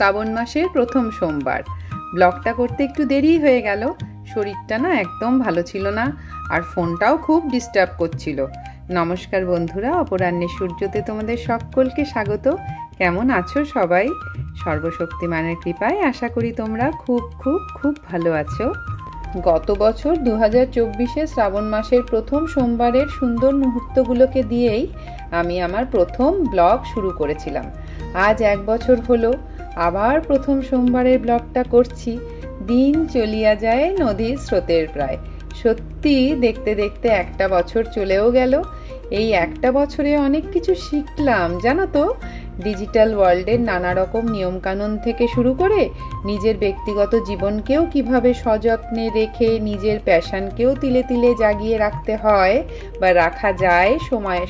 শ্রাবণ মাসের প্রথম সোমবার। ব্লগটা করতে একটু দেরি হয়ে গেল, শরীরটা না একদম ভালো ছিল না, আর ফোনটাও খুব ডিস্টার্ব করছিল। নমস্কার বন্ধুরা, অপরাহ্নের সূর্যতে তোমাদের সকলকে স্বাগত। কেমন আছো সবাই? সর্বশক্তিমানের কৃপায় আশা করি তোমরা খুব খুব খুব ভালো আছো। গত বছর 2024-এ শ্রাবণ মাসের প্রথম সোমবারের সুন্দর মুহূর্তগুলোকে দিয়েই আমি আমার প্রথম ব্লগ শুরু করেছিলাম। আজ 1 বছর হলো আবার প্রথম সোমবারের ব্লগটা করছি। দিন চলিয়া যায় নদীর স্রোতের প্রায়। সত্যি দেখতে দেখতে 1টা বছর চলেও গেল। এই 1টা বছরে অনেক কিছু শিখলাম জানো তো। ডিজিটাল ওয়ার্ল্ডের নানা রকম নিয়মকানুন থেকে শুরু করে নিজের ব্যক্তিগত জীবনকেও কিভাবে সযত্নে রেখে নিজের প্যাশনকেও তিলে তিলে জাগিয়ে রাখতে হয় বা রাখা যায়,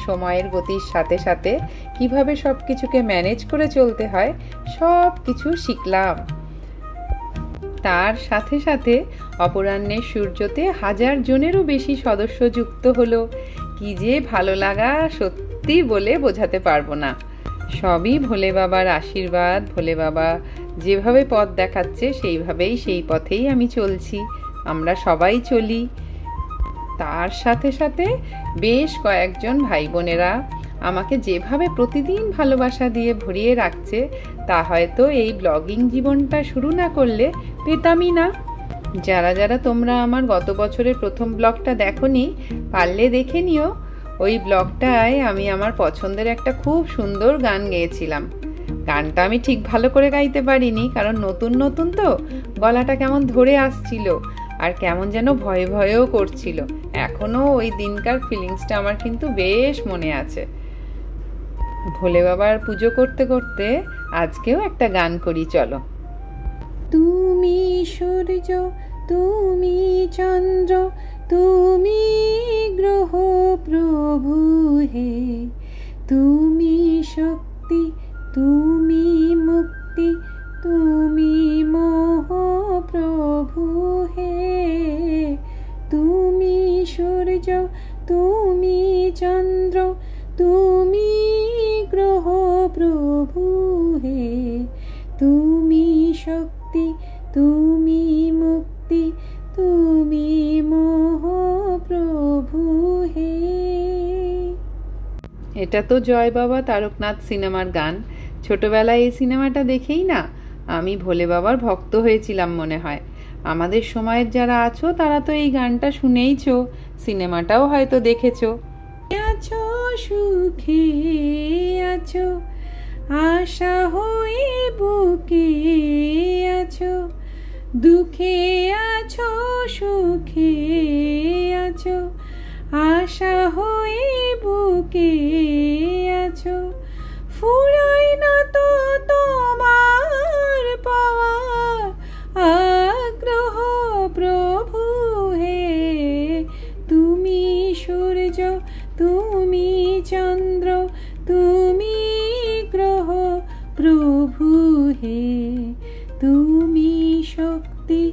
সময়ের গতির সাথে সাথে কিভাবে সব কিছুকে ম্যানেজ করে চলতে হয়, সব কিছু শিখলাম। তার সাথে সাথে অপরাহ্নের সূর্যতে 1000 জনেরও বেশি সদস্য যুক্ত হলো। কি যে ভালো লাগা, সত্যি বলে বোঝাতে পারবো না। সবই ভোলে বাবার আশীর্বাদ। ভোলে বাবা যেভাবে পথ দেখাচ্ছে সেই পথেই আমি চলছি, আমরা সবাই চলি। তার সাথে সাথে বেশ কয়েকজন ভাই বোনেরা আমাকে যেভাবে প্রতিদিন ভালোবাসা দিয়ে ভরিয়ে রাখছে, তা হয়তো এই ব্লগিং জীবনটা শুরু না করলে পেতামই না। যারা যারা তোমরা আমার গত বছরের প্রথম ব্লগটা দেখোনি, পারলে দেখে নিও। ওই ব্লগটায় আমি আমার পছন্দের একটা খুব সুন্দর গান গেয়েছিলাম। গানটা আমি ঠিক ভালো করে গাইতে পারিনি, কারণ নতুন নতুন তো গলাটা কেমন ধরে আসছিল আর কেমন যেন ভয়ে ভয়েও করছিল। এখনো ওই দিনকার ফিলিংসটা আমার কিন্তু বেশ মনে আছে। ভোলে বাবার পুজো করতে করতে আজকেও একটা গান করি, চলো। তুমি সূর্য, তুমি চন্দ্র, তুমি গ্রহ প্রভু হে, তুমি শক্তি, তুমি মুক্তি, তুমি মোহ প্রভু হে। তুমি সূর্য, তুমি চন্দ্র, তুমি গ্রহ প্রভু হে, তুমি শক্তি, তুমি মুক্তি, তুমি মোহ প্রভু হে। এটা তো জয় বাবা তারকনাথ সিনেমার গান। ছোটবেলায় এই সিনেমাটা দেখেই না আমি ভোলে বাবার ভক্ত হয়েছিলাম মনে হয়। আমাদের সময়ের যারা আছো তারা তো এই গানটা শুনেইছো, সিনেমাটাও হয়তো দেখেছো। আছো সুখে আছো, আশা হয়ে বুকে আছো, দুঃখে আছো সুখে আছো, আশা হয়ে বুকে আছো। ফুরাই না তো তোমার পাওয়া আগ্রহ প্রভু হে। তুমি সূর্য, তুমি চন্দ্র, তুমি গ্রহ প্রভু হে, তুমি শক্তি,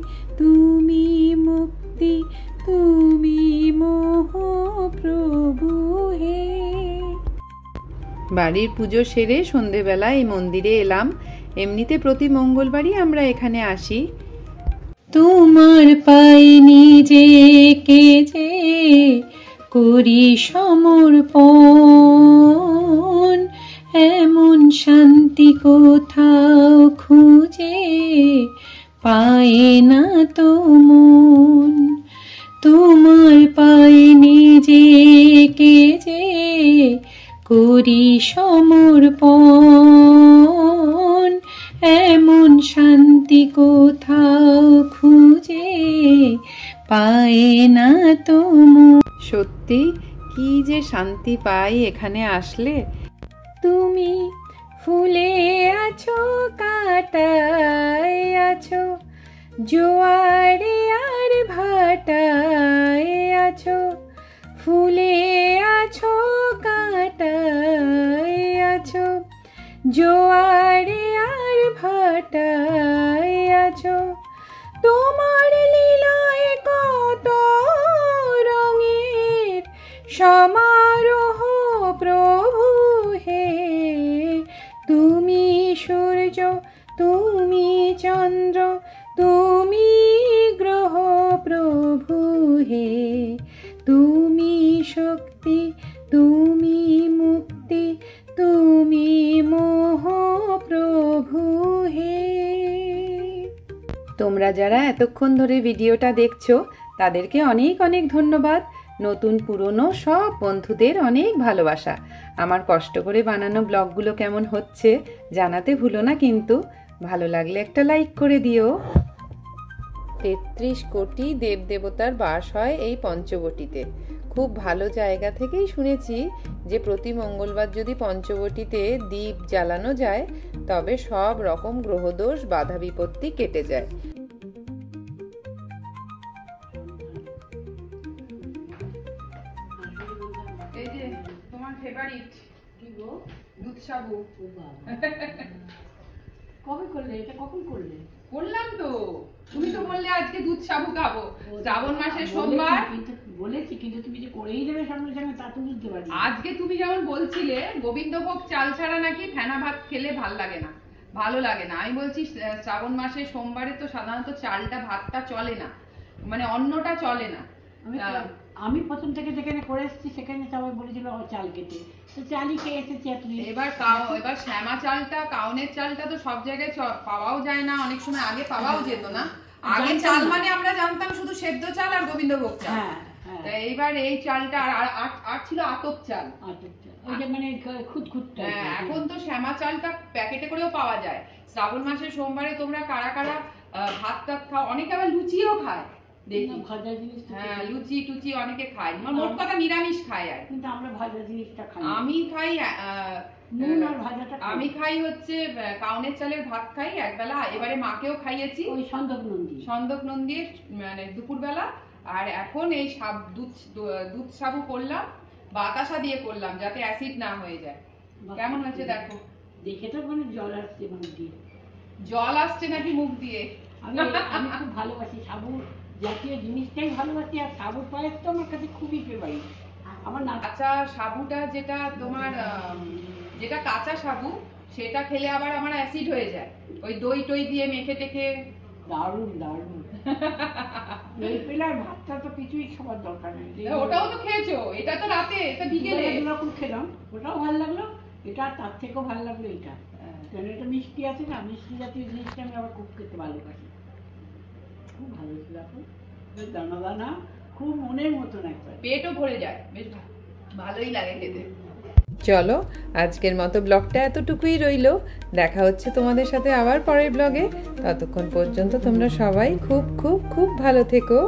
তুমি মুক্তি, তুমি মোহ প্রভু হে। বাড়ির পুজো সেরে সন্ধেবেলা এই মন্দিরে এলাম। এমনিতে প্রতি মঙ্গলবারই আমরা এখানে আসি। তোমার পায়ে নিজেকে যে করি সমর্পণ, এমন শান্তি কোথাও খুঁজে পায় না তো মন। তোমার পায়ে নিজেকে যে করি সমর্পণ, এমন শান্তি কোথাও খুঁজে পায় না তো মন। সত্যি কি যে শান্তি পাই এখানে আসলে। তুমি ফুলে আছো, কাটায় আছো, জোয়ারে আর ভাটায় আছো। ফুলে আছো, কাটায় আছো, জোয়ারে আর ভাটায় আছো। তোমার লীলায় কত রঙের সমারোহ প্রভু হে। তুমি সূর্য, তুমি তুমি গ্রহ প্রভু হে, তুমি শক্তি, তুমি মুক্তি, তুমি মোহ প্রভু হে। তোমরা যারা এতক্ষণ ধরে ভিডিওটা দেখছো তাদেরকে অনেক অনেক ধন্যবাদ। নতুন পুরনো সব বন্ধুদের অনেক ভালোবাসা। আমার কষ্ট করে বানানো ব্লগগুলো কেমন হচ্ছে জানাতে ভুলো না কিন্তু। ভালো লাগলে একটা লাইক করে দিও। 33 কোটি দেবদেবতার বাস হয় এই পঞ্চবটিতে। খুব ভালো জায়গা থেকেই শুনেছি যে প্রতি মঙ্গলবার যদি পঞ্চবটিতে দীপ জ্বালানো যায় তবে সব রকম গ্রহদোষ বাধা বিপত্তি কেটে যায়। এই যে তোমার ফেভারিট কি গো, দুধ সাবু। কবে করলে এটা? কখন করলে? বললাম তো, তুমি তো বললে আজকে দুধ সাবু খাবো, শ্রাবণ মাসের সোমবার। বলেছি কিন্তু তুমি যে করেই দেবে সামনে সামনে তা তো বুঝতে পারি। আজকে তুমি যেমন বলছিলে গোবিন্দভোগ চাল ছাড়া নাকি ফেনা ভাত খেলে ভালো লাগে না। আমি বলছি শ্রাবণ মাসে সোমবারে তো সাধারণত চালটা ভাতটা চলে না, মানে অন্নটা চলে না। আমি প্রথম থেকে যেখানে করে এসেছি সেখানে সবাই বলেছিল চাল কেটে, তো চালই খেয়ে এসেছি। এবার শ্যামা চালটা, কাউনের চালটা তো সব জায়গায় পাওয়াও যায় না, অনেক সময় আগে পাওয়াও যেত না। আগে চাল মানে আমরা জানতাম শুধু সেদ্ধ চাল আর গোবিন্দভোগ চাল। এইবার এই চালটা আর ছিল আতপ চাল, মানে খুঁতখুঁতটা। এখন তো শ্যামা চালটা প্যাকেটে করেও পাওয়া যায়। শ্রাবণ মাসের সোমবারে তোমরা কারা কারা ভাত টাত খাও? অনেকে আবার লুচিও খায় দেখি। ভাজা জিনিস, হ্যাঁ লুচি টুচি অনেকে খায়, মোট কথা নিরামিষ খায় আর। কিন্তু আমরা ভাজা জিনিসটা খাই। আমি খাই আমি খাই হচ্ছে কাউনের চালের ভাত খাই একবেলা, এবারে মাকেও খাইয়েছি ওই সন্দক নন্দিয়ে মানে দুপুরবেলা। আর এখন এই দুধ সাবু করলাম, বাতাসা দিয়ে করলাম যাতে অ্যাসিড না হয়ে যায়। কেমন হয়েছে দেখো? দেখে তো মানে জল আসছে মুখ দিয়ে। জল আসছে নাকি মুখ দিয়ে? আমি খুব ভালোবাসি সাবু জাতীয় জিনিসটাই ভালোবাসি, আর সাবু পায়েস তো আমার কাছে খুবই ফেভারিট। আমার না কাঁচা সাবুটা যেটা তোমার যেটা কাঁচা সাবু সেটা খেলে আবার আমার অ্যাসিড হয়ে যায়, ওই দই টই দিয়ে মেখে টেখে। দারুণ দই পেলে আর ভাতটা তো কিছুই খাবার দরকার নেই। ওটাও তো খেয়েছো, এটা তো রাতে, এটা বিকেলে এরকম খেলাম, ওটাও ভালো লাগলো। এটা তার থেকেও ভালো লাগলো এটা, কারণ এটা মিষ্টি আছে না, মিষ্টি জাতীয় জিনিসটা আমি আবার খুব খেতে ভালোবাসি। খুব ভালো ছিল, এখন দানা দানা, খুব মনের মতন, একবার পেটও ভরে যায়, বেশ ভালোই লাগে খেতে। চলো আজকের মতো ব্লগটা এতটুকুই রইলো। দেখা হচ্ছে তোমাদের সাথে আবার পরের ব্লগে। ততক্ষণ পর্যন্ত তোমরা সবাই খুব খুব খুব ভালো থেকো।